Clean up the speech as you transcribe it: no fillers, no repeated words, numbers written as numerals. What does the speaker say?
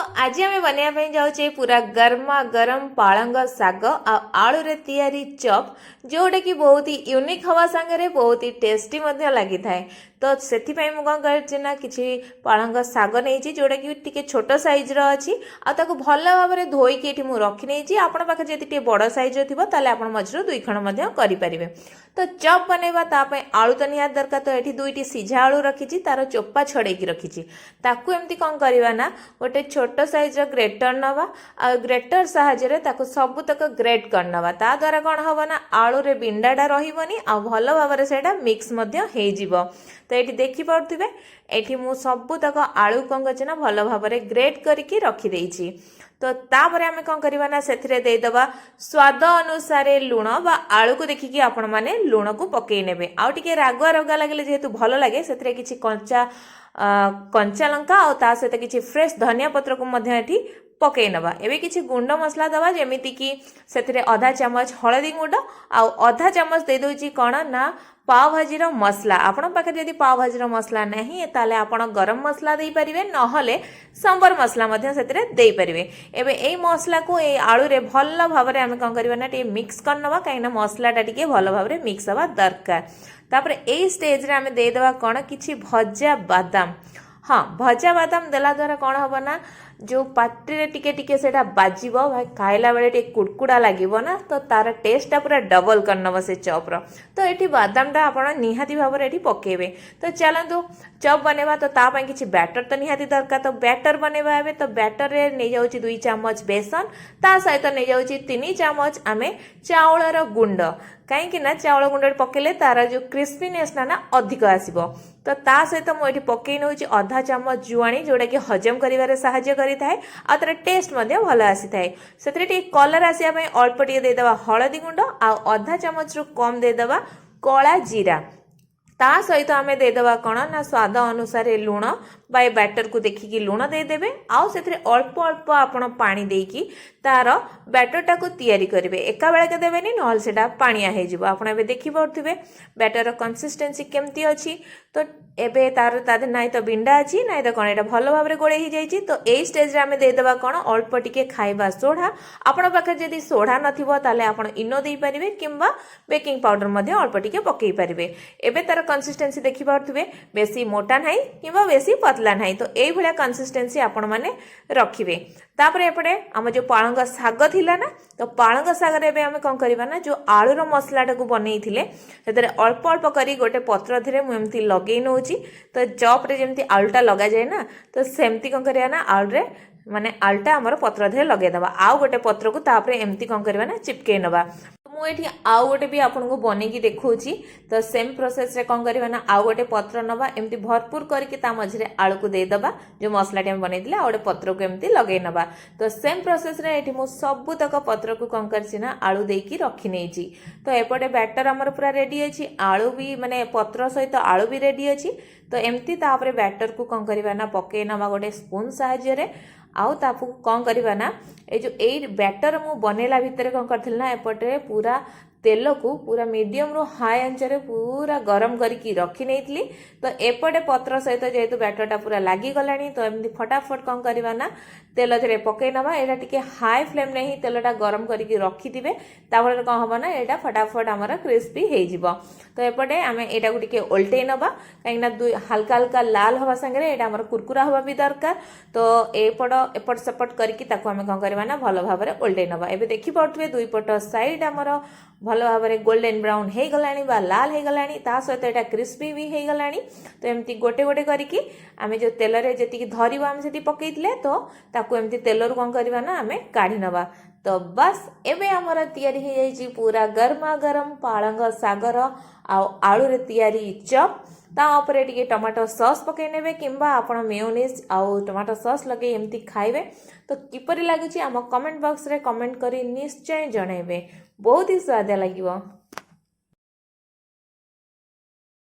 आज आम बनवाई जाऊे पूरा गरमा गरम पालंग शाग आलू रे तैयारी चप जोटा कि बहुत ही यूनिक हवा सांगे बहुत ही टेस्टी लगी था। तो से कौन करना कि पालंग शाग नहीं जोटा कि टी छोट सैज्र अच्छी आपको भल भाव में धोईकी ये रखी नहीं आपण पाखे जब बड़ सैज्र थी आप मझे दुई खंड करें। तो चप बनवाई आलू तो निहाती दरकार। तो ये दुईटी सीझा आलू रखी तार चोपा छड़े रखी ताकू एमती कौन करवा ना गोटे छोट सैज्र ग्रेटर नवा आ ग्रेटर साहाय्य सबुतक ग्रेट कर नवा ता द्वारा कौन हम ना आलू रे बिंडाटा रही आ भल भाव में से मिक्स हो। तो ये देखिपे ये मुझ सबुतक आलू कौन कर भल भाव में ग्रेट करके रखीदे। तो तापर आम कौन करवा ना से देदेबा स्वाद अनुसार लुण बा आलू को देखिकी आपण माने लुण को पकई नेबे आउ टिके रागुआ रगा लगे जेहेतु भल लगे से किछि कंचा लंका और ता सहित किछि फ्रेश धनिया पत्र को मध्य एठी पकई नबा। एबे किछि गुंड मसला दबा जेमिति कि सेथिरे आधा चम्मच हळदी गुंड आ आधा चम्मच दे दोछि कोन ना पाव भाजी मसला। आपण पाखे जदि पाव भाजी मसला नहीं ताले आपण गरम मसला दे परिबे नहले सांबर मसला मध्य सेथिरे दे परिबे। एबे एई मसला को ए आलू रे भल भाव रे हम कोन करबा ना टे मिक्स करनबा काइना मसलाटा टिके भल भाव रे मिक्स हवा दरकार। तापर ए स्टेज रे हम दे देबा कोन किछि भजा बादाम। हाँ भजा बादाम देला द्वारा कौन हम ना जो पार्टी टिके टिके सेटा बाजिबो भाई खाइला बेले टिके कुड़कुड़ा लागिबो ना तो तार टेस्टा पूरा डबल करनबो से चॉपर। तो एठी बादामटा आपण निहाती भाव में एठी पकेबे। तो चलतु चॉप बनेबा तो ता पई किछि बैटर तो निहाती दरकार। तो बैटर बनेबा एबे तो बैटर रे नै जाउछि 2 चम्मच बेसन ता सहित नै जाउछि 3 चम्मच आमे चाउलर गुंड कहीं ना चाउल गुंड पकेले तार जो क्रिस्पीनेस ना अधिक आसीबो। तो ता सहित मुझे पकई नौ आधा चम्मच जुआणी जोटा कि हजम कर साहाय्य करें आ तार टेस्ट भल आसी थाए। से कलर आसापी अल्प टे देदेबा हलदी गुंड आधा चम्मच रु कम देदेबा कला जीरा ता सहित आम देदेबा कौन ना स्वाद अनुसार लुण बाय बैटर को देखिकी लुण देदेबे आउ से अल्प अल्प आपण पानी देकी तार बैटरटा को तैयारी करेंगे एका बेले के देवेनि नहल सेटा पानिया हो आप देखी पारे बैटर कंसिस्टेंसी केमती अच्छी। तो एबे तार तादे नाई तो बिंडा अच्छी नाई तो कौन यहाँ भल भाव में गोड़े हो जाइए। तो यही स्टेज आम देदेबा कौन अल्प टिके खाइबा सोढ़ा आपण पाखे जदि सोढ़ा नथिबो ताले आपण इनो दे पारिबे किंबा बेकिंग पाउडर मध्य अल्प टिके पकई पारिबे। एबे तार कंसिस्टेंसी देखि पारुथिबे बेसी मोटा नाही किंबा बेसी पतला नाही। तो एई भलिया कंसिस्टेंसी आपण माने रखिबे। तापर एपटे आम जो पालंग शाग थिला ना तो पालंग शाग रे आम कौन करवा ना जो आलूर मसलाटा को बनई से अल्प अल्प करी गोटे पत्र धीरे मुझे लगे नौ। तो चॉप रे जमती आलूटा लगा जाए ना तो सेमती कौन करवा ना आलू रे माने आलूटा आमर पत्र धीरे लगेदबा आउ गोटे पत्र को तापरे एमती कौन करवा ना चिपके नबा। मुझे आउ गोटे भी आपको बनईकी देखौछि। तो सेम प्रोसेस रे कौन करवा ना आउ गोटे पत्र नबा एमती भरपूर करके ता मझे आलू को देदेबा जो मसलाटी हम बनईले आ गोटे पत्र को एमती लगे नबा। तो सेम प्रोसेस रे एठी मु सबुतक पत्र को कौन करछि ना आलू देकी रखी नेछि। तो एपटे बैटर हमर पूरा रेडी अछि आलू भी माने पत्र सहित आलू भी रेडी अछि। तो एमती तापरे बैटर को कौन करवा ना पके नबा गोटे स्पून साहाय्य रे आउ तापू कौन करवा ना ए जो ए बैटर मु बनेला भितर कौन करथिल ना एपटे पूरा तेल को पूरा मीडियम रु हाई आंच रे पूरा गरम करके रखी नहीं। तो एपटे पत्र सहित जेहेतु बैटरटा पूरा लगी गलानी तो एमती फटाफट कौन करवा ना तेल धीरे पकई नवा एटा टिके हाई फ्लेम रे ही तेलटा गरम करके रखिथिबे तापर कौन हम ना एटा फटाफट हमर क्रिस्पी हो जिवो। तो एपटे आम एटा को टिके उल्टै नवा कहीं हल्का हल्का लाल हवा संगे एटा हमर कुरकुरा हवा भी दरकार। तो एपट सेपट करके ताको आम कौन करवा ना भल भाव में उल्टै नवा। एबे देखि पारुथिबे दुई पट साइड हमर भल भाव में गोल्डन ब्राउन हो गलानी बा लाल हो गलानी ता सहित एटा क्रिस्पी भी हो गलानी। तो एमती गोटे गोटे करके आम जो तेल रे जेतिकी धरिबो आम सेति पकईतिले तो ताकू एमती तेल रु कौन करवा ना आम काढ़ी नवा। तो बस एबे हमर तैयारी हो जाइए पूरा गरमा गरम पालंग सागर आलू रे तैयारी चप। ता ऊपर टिके टमाटो सॉस पकई नेबे किंबा आपण मेयोनीज आउ टमाटो सॉस लगे एमती खाइबे। तो किपरि लागुची आम कमेंट बॉक्स रे कमेंट करी निश्चय जणैबे बहुत ही स्वाद लागिबो।